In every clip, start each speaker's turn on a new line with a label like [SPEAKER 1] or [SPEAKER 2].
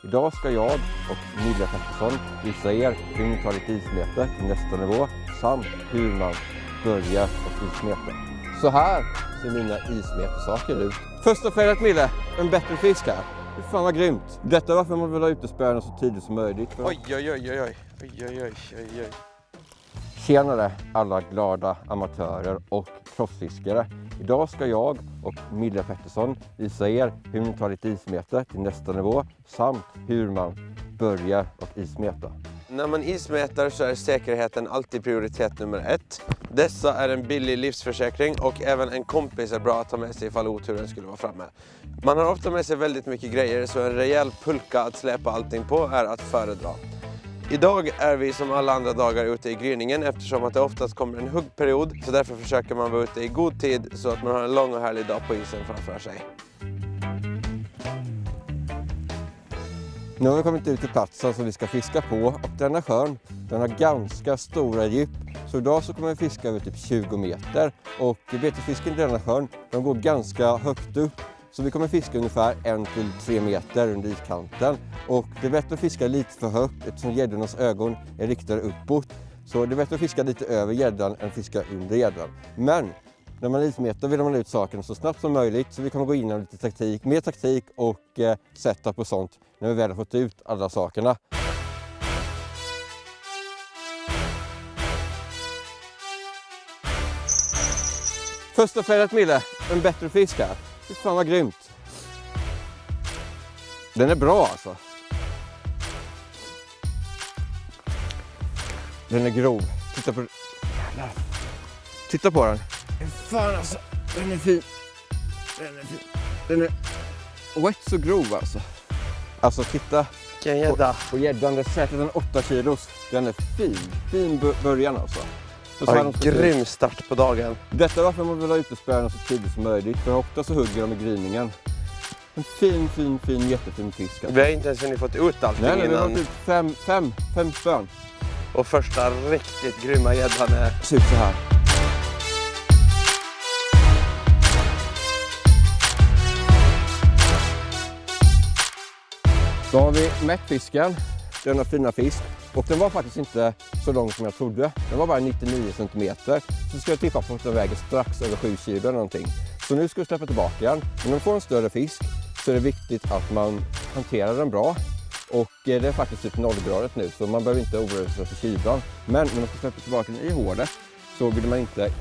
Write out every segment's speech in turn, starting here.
[SPEAKER 1] Idag ska jag och Milla Pettersson visa er hur ni tar ett ismete till nästa nivå samt hur man börjar och ismeta. Så här ser mina ismetersaker ut. Första felet Mille, en bättre fisk här. Hur fan vad grymt. Detta är varför man vill ha utespärna så tidigt som möjligt.
[SPEAKER 2] Oj.
[SPEAKER 1] Tjenare alla glada amatörer och proffsfiskare. Idag ska jag och Milla Pettersson visa er hur ni tar ett ismete till nästa nivå samt hur man börjar och ismeta.
[SPEAKER 2] När man ismäter så är säkerheten alltid prioritet nummer 1. Dessa är en billig livsförsäkring och även en kompis är bra att ta med sig ifall oturen skulle vara framme. Man har ofta med sig väldigt mycket grejer så en rejäl pulka att släpa allting på är att föredra. Idag är vi som alla andra dagar ute i gryningen eftersom att det oftast kommer en huggperiod, så därför försöker man vara ute i god tid så att man har en lång och härlig dag på isen framför sig.
[SPEAKER 1] Nu har vi kommit ut till platsen som vi ska fiska på och denna sjön, den har ganska stora djup. Så idag så kommer vi fiska över typ 20 meter och betesfisken i denna sjön, de går ganska högt upp. Så vi kommer fiska ungefär 1-3 meter under iskanten. Och det är bättre att fiska lite för högt eftersom gäddornas ögon är riktade uppåt. Så det är bättre att fiska lite över gäddan än fiska under gäddan. Men när man ismetar vill man ut saken så snabbt som möjligt. Så vi kommer gå in med lite taktik och setup och sånt när vi väl har fått ut alla sakerna. Första felet Mille, en bättre fisk här. Fy fan vad grymt. Den är bra alltså. Den är grov. Titta på den. Fan alltså, den är fin. Den är rätt så grov alltså. Alltså titta på gäddan. Det är säkert en 8 kilos. Den är fin början alltså.
[SPEAKER 2] Grym start på dagen.
[SPEAKER 1] Detta är varför man vill ha utespärna så tidigt som möjligt. För ofta så hugger de i gryningen. En fin, jättefin fisk.
[SPEAKER 2] Vi har inte ens fått ut allting
[SPEAKER 1] innan. Nej, vi har fått ut fem spön.
[SPEAKER 2] Och första riktigt grymma gäddan
[SPEAKER 1] ser ut så här. Så har vi mätt fisken. Denna fina fisk. Och den var faktiskt inte så lång som jag trodde. Den var bara 99 cm. Så ska jag tippa på att den väger strax över 7 kilo eller någonting. Så nu ska vi släppa tillbaka den. Men när man får en större fisk så är det viktigt att man hanterar den bra. Och det är faktiskt typ 0 grader nu så man behöver inte oroa sig för kylan. Men när man ska släppa tillbaka den i hålet så vill man inte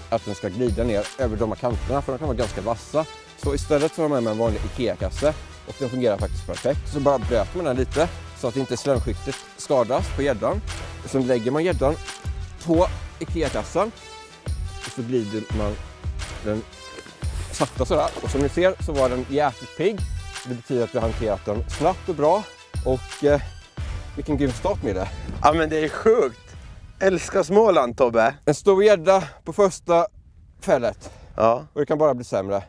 [SPEAKER 1] att den ska glida ner över de här kanterna för de kan vara ganska vassa. Så istället så har man med en vanlig IKEA-kasse och den fungerar faktiskt perfekt. Så bara blöter man den lite så att inte slemskiktet skadas på gäddan. Sen lägger man gäddan på IKEA-kassan och så glider man den sakta sådär. Och som ni ser så var den jäkligt pigg. Det betyder att vi har hanterat den snabbt och bra. Och vilken grym start med det.
[SPEAKER 2] Ja men det är sjukt. Älskar Småland Tobbe.
[SPEAKER 1] En stor gädda på första fället.
[SPEAKER 2] Ja.
[SPEAKER 1] Och det kan bara bli sämre.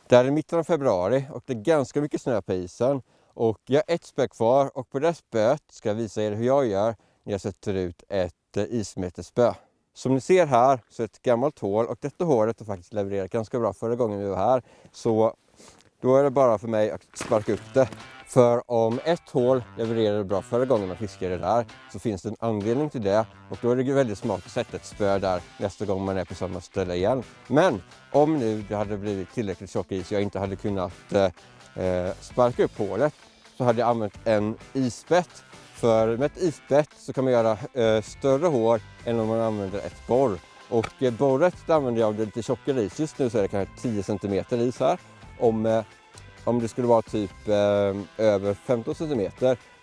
[SPEAKER 1] Det är i mitten av februari och det är ganska mycket snö på isen. Och jag har ett spö kvar och på det spöet ska jag visa er hur jag gör när jag sätter ut ett ismetespö. Som ni ser här så är det ett gammalt hål och detta hålet har faktiskt levererat ganska bra förra gången vi var här. Så då är det bara för mig att sparka upp det. För om ett hål levererade bra förra gången man fiskade där så finns det en anledning till det. Och då är det väldigt smart att sätta ett spö där nästa gång man är på samma ställe igen. Men om nu det hade blivit tillräckligt tjock is och jag inte hade kunnat sparka upp hålet så hade jag använt en isspett. För med ett isspett så kan man göra större hål än om man använder ett borr. Och borret använder jag av lite tjockare is. Just nu så är det kanske 10 cm is här. Om det skulle vara typ över 15 cm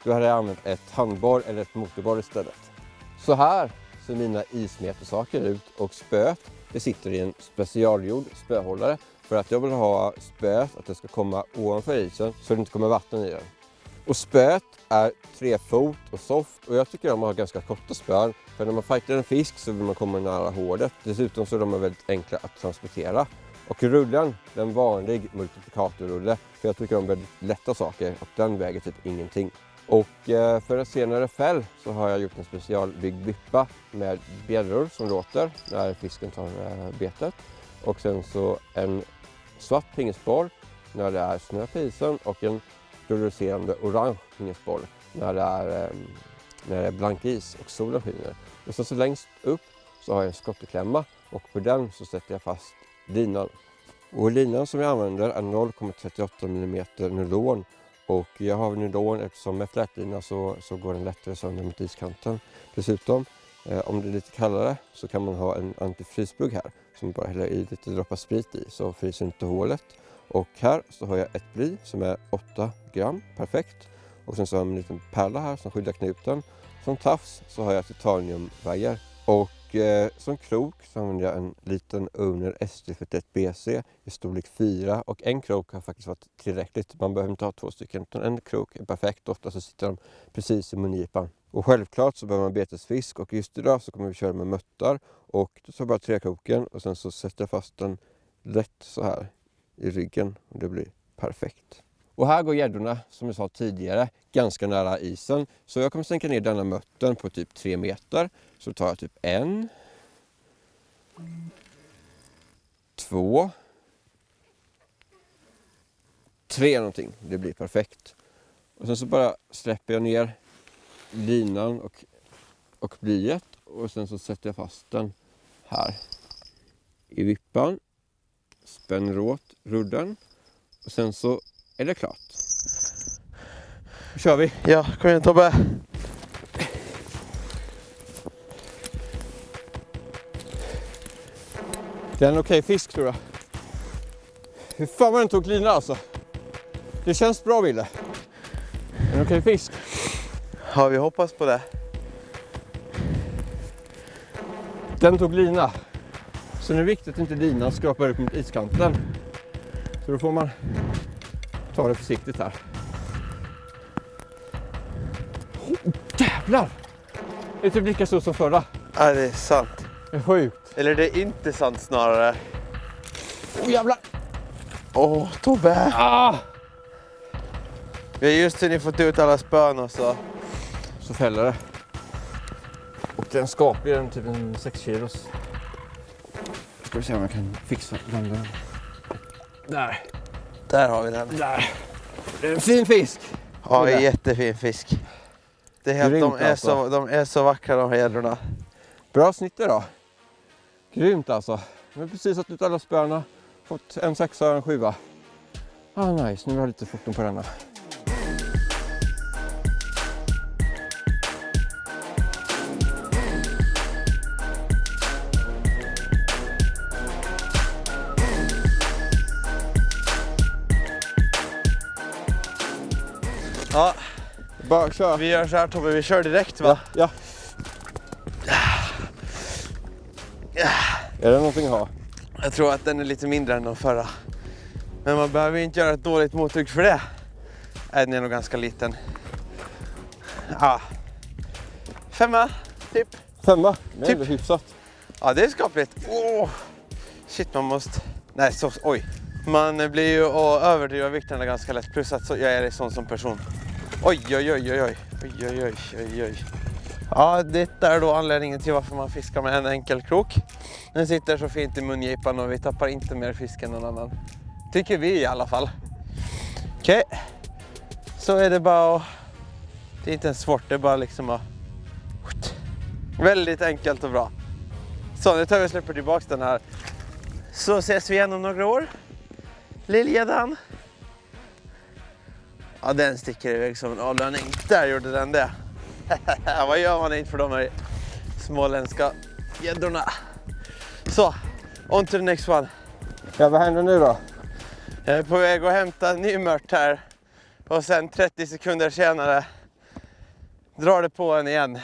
[SPEAKER 1] då hade jag använt ett handborr eller ett motorborr istället. Så här ser mina ismetersaker ut och spöet det sitter i en specialgjord spöhållare för att jag vill ha spöet att det ska komma ovanför isen så det inte kommer vatten i den. Och spöet är 3 fot och soft och jag tycker om att ha ganska korta spön för när man fightar en fisk så vill man komma nära hålet. Dessutom så är de väldigt enkla att transportera. Och rullen, det är en vanlig multiplikatorrulle för jag tycker om väldigt lätta saker och den väger typ ingenting. Och för en senare fäll så har jag gjort en specialbyggd vippa med bjällror som låter när fisken tar betet. Och sen så en svart pingisboll när det är snö på isen och en fluorescerande orange pingisboll när det är blank is och solen skiner. Och så längst upp så har jag en skotteklämma och på den så sätter jag fast linan. Och linan som jag använder är 0,38 mm nylon. Och jag har nylon eftersom med flätlina så går den lättare sönder mot iskanten. Dessutom, om det är lite kallare så kan man ha en antifrysplugg här som bara häller i lite droppar sprit i så fryser inte hålet. Och här så har jag ett bly som är 8 gram, perfekt. Och sen så har jag en liten pärla här som skyddar knuten. Som tafs så har jag titaniumvajer. Och som krok så använder jag en liten Owner ST41BC i storlek 4. Och en krok har faktiskt varit tillräckligt. Man behöver inte ha 2 stycken utan en krok är perfekt. Ofta så sitter de precis i mungipan. Och självklart så behöver man betesfisk och just idag så kommer vi köra med möttar. Och då tar jag bara 3 kroken och sen så sätter jag fast den lätt så här i ryggen och det blir perfekt. Och här går gäddorna, som jag sa tidigare, ganska nära isen. Så jag kommer sänka ner denna mötten på typ 3 meter. Så tar jag typ 1, 2, 3 någonting. Det blir perfekt. Och sen så bara släpper jag ner linan och blyet. Och sen så sätter jag fast den här i vippan. Spänner åt rudden. Och sen så är det klart. Nu kör vi.
[SPEAKER 2] Ja, kom igen Tobbe.
[SPEAKER 1] Det är en okej fisk tror jag. Hur fan var den tog lina alltså? Det känns bra Ville. En okej fisk.
[SPEAKER 2] Ja, vi hoppas på det.
[SPEAKER 1] Den tog lina. Så det är viktigt att inte linan skrapar upp mot iskanten. Så då får man ta det försiktigt här. Oh, jävlar! Det är typ lika stort som förra.
[SPEAKER 2] Ja, det är sant.
[SPEAKER 1] Det är sjukt.
[SPEAKER 2] Eller det är inte sant snarare.
[SPEAKER 1] Oh jävlar!
[SPEAKER 2] Tobbe!
[SPEAKER 1] Ah!
[SPEAKER 2] Vi har just nu fått ut alla spön och så.
[SPEAKER 1] Så fäller det. Och den skapar den typ en 6 kilos. Ska vi se om jag kan fixa den. Där.
[SPEAKER 2] Där har vi den.
[SPEAKER 1] Där. Det är en fin fisk.
[SPEAKER 2] Ja, en jättefin fisk. Det är helt,
[SPEAKER 1] Grymt,
[SPEAKER 2] de är så vackra de här gäddorna.
[SPEAKER 1] Bra snitt då. Grymt alltså. Vi har precis satt ut alla spöna. Fått en 6 och en 7. Nice, nu har jag lite foton på denna.
[SPEAKER 2] Ja,
[SPEAKER 1] Bara kör.
[SPEAKER 2] vi gör så här Tobbe, vi kör direkt va?
[SPEAKER 1] Ja. Är det någonting att ha?
[SPEAKER 2] Jag tror att den är lite mindre än de förra. Men man behöver inte göra ett dåligt mottryck för det. Den är nog ganska liten. Ja. 5 typ.
[SPEAKER 1] 5? Det är
[SPEAKER 2] Typ.
[SPEAKER 1] ändå hyfsat.
[SPEAKER 2] Ja, det är skapligt. Shit, man måste... Nej, oj. Man blir ju att överdriva vikterna ganska lätt. Plus att jag är sån som person. Oj. Ja, det är då anledningen till varför man fiskar med en enkel krok. Den sitter så fint i mungipan och vi tappar inte mer fisk än någon annan. Tycker vi i alla fall. Okej. Så är det bara att... Det är inte ens svårt, det är bara liksom att... Väldigt enkelt och bra. Så nu tar vi och släpper tillbaka den här. Så ses vi igen om några år. Lillgäddan. Ja, den sticker iväg som en avlöning. Där gjorde den det. Vad gör man inte för de här småländska gäddorna. Så, on to the next one.
[SPEAKER 1] Ja, vad händer nu då?
[SPEAKER 2] Jag är på väg att hämta en ny mört här. Och sen 30 sekunder senare drar det på en igen.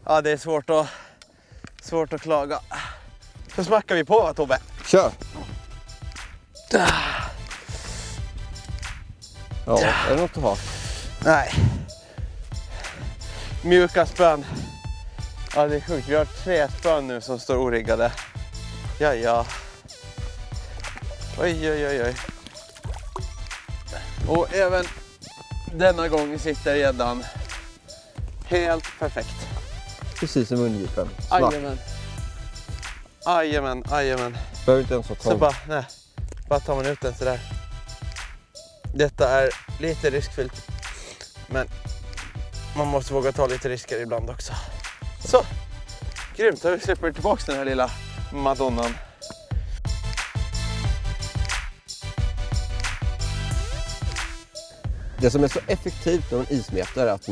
[SPEAKER 2] Ja, det är svårt att klaga. Så smackar vi på, va, Tobbe?
[SPEAKER 1] Kör! Ja, är det något att ha?
[SPEAKER 2] Nej. Mjuka spön. Ja, det är sjukt. Vi har 3 spön nu som står origgade. Ja. Oj. Och även denna gång sitter gäddan helt perfekt.
[SPEAKER 1] Precis som mungipen. Smack.
[SPEAKER 2] Jajamän.
[SPEAKER 1] Behöver inte ens ha
[SPEAKER 2] Så
[SPEAKER 1] tång.
[SPEAKER 2] bara tar man ut den sådär. Detta är lite riskfyllt, men man måste våga ta lite risker ibland också. Så, grymt. Då släpper vi tillbaka den här lilla madonnan.
[SPEAKER 1] Det som är så effektivt när man ismetar är att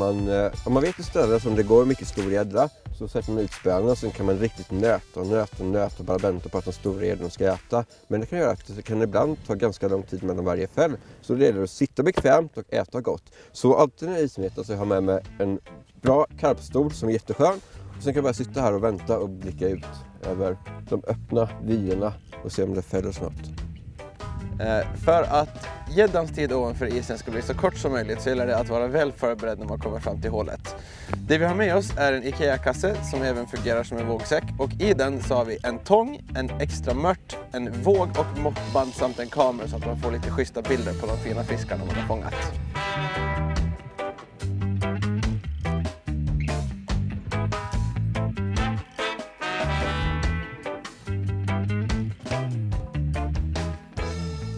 [SPEAKER 1] om man vet ett ställe som det går mycket stor gädda, så sätter man ut spöna och sen kan man riktigt nöta och bara vänta på att de stora gäddorna ska äta. Men det kan göra att det kan ibland ta ganska lång tid mellan varje fäll. Så det gäller att sitta bekvämt och äta gott. Så alltid när jag ismetar så har jag med mig en bra karpstol som är jätteskön. Och sen kan jag bara sitta här och vänta och blicka ut över de öppna vyerna och se om det fäller snart.
[SPEAKER 2] För att gäddans tid ovanför isen ska bli så kort som möjligt så gäller det att vara väl förberedd när man kommer fram till hålet. Det vi har med oss är en IKEA-kasse som även fungerar som en vågsäck, och i den så har vi en tång, en extra mört, en våg och måttband samt en kamera så att man får lite schyssta bilder på de fina fiskarna man har fångat.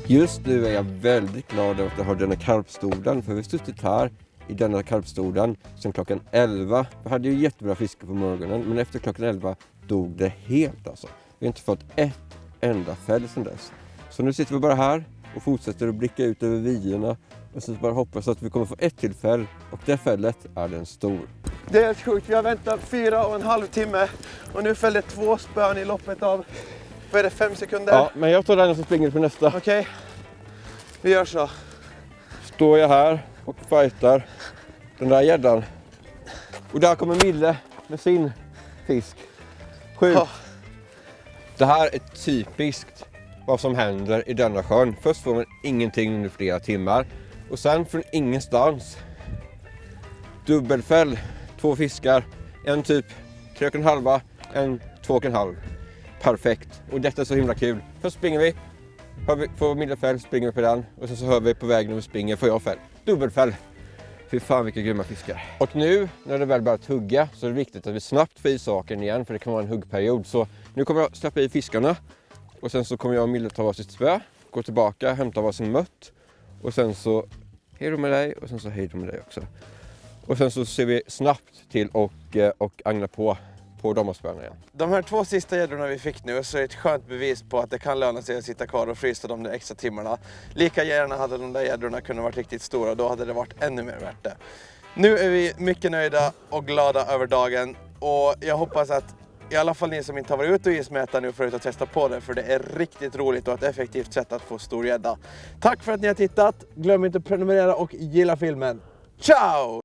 [SPEAKER 1] Just nu är jag väldigt glad över att jag har denna karpstolen, för vi har suttit här i denna karpstolen sedan klockan 11. Vi hade ju jättebra fiske på morgonen, men efter klockan 11 dog det helt alltså. Vi har inte fått ett enda fäll sedan dess. Så nu sitter vi bara här och fortsätter att blicka ut över vyerna och så bara hoppas att vi kommer få ett tillfälle, och det fället är den stor.
[SPEAKER 2] Det är helt sjukt, vi har väntat 4,5 timme och nu fällde 2 spön i loppet av, vad är det, 5 sekunder?
[SPEAKER 1] Ja, men jag tar den och så springer på nästa.
[SPEAKER 2] Okej, vi gör så.
[SPEAKER 1] Står jag här och fightar den där gäddan. Och där kommer Mille med sin fisk. Sjukt.
[SPEAKER 2] Oh.
[SPEAKER 1] Det här är typiskt vad som händer i denna sjön. Först får man ingenting under flera timmar. Och sen från ingenstans. Dubbelfäll. 2 fiskar. En typ 3,5. En 2,5. Perfekt. Och detta är så himla kul. Först springer vi. Får Mille fäll, springer vi på den. Och sen så hör vi på vägen när vi springer, får jag fäll. Dubbelfäll. Fy fan vilka grymma fiskar. Och nu när det väl börjar hugga så är det viktigt att vi snabbt får i saken igen, för det kan vara en huggperiod. Så nu kommer jag släppa i fiskarna. Och sen så kommer jag och Mille ta varsitt spö. Gå tillbaka, hämta varsin mött. Och sen så hej då med dig, och sen så hej då med dig också. Och sen så ser vi snabbt till och agna på de här spöna igen.
[SPEAKER 2] De här 2 sista gäddorna vi fick nu så är ett skönt bevis på att det kan löna sig att sitta kvar och frysa de där extra timmarna. Lika gärna hade de där gäddorna kunnat vara riktigt stora, då hade det varit ännu mer värt det. Nu är vi mycket nöjda och glada över dagen, och jag hoppas att i alla fall ni som inte har varit ute och ismäta nu förut att testa på det, för det är riktigt roligt och ett effektivt sätt att få stor gädda. Tack för att ni har tittat, glöm inte att prenumerera och gilla filmen. Ciao!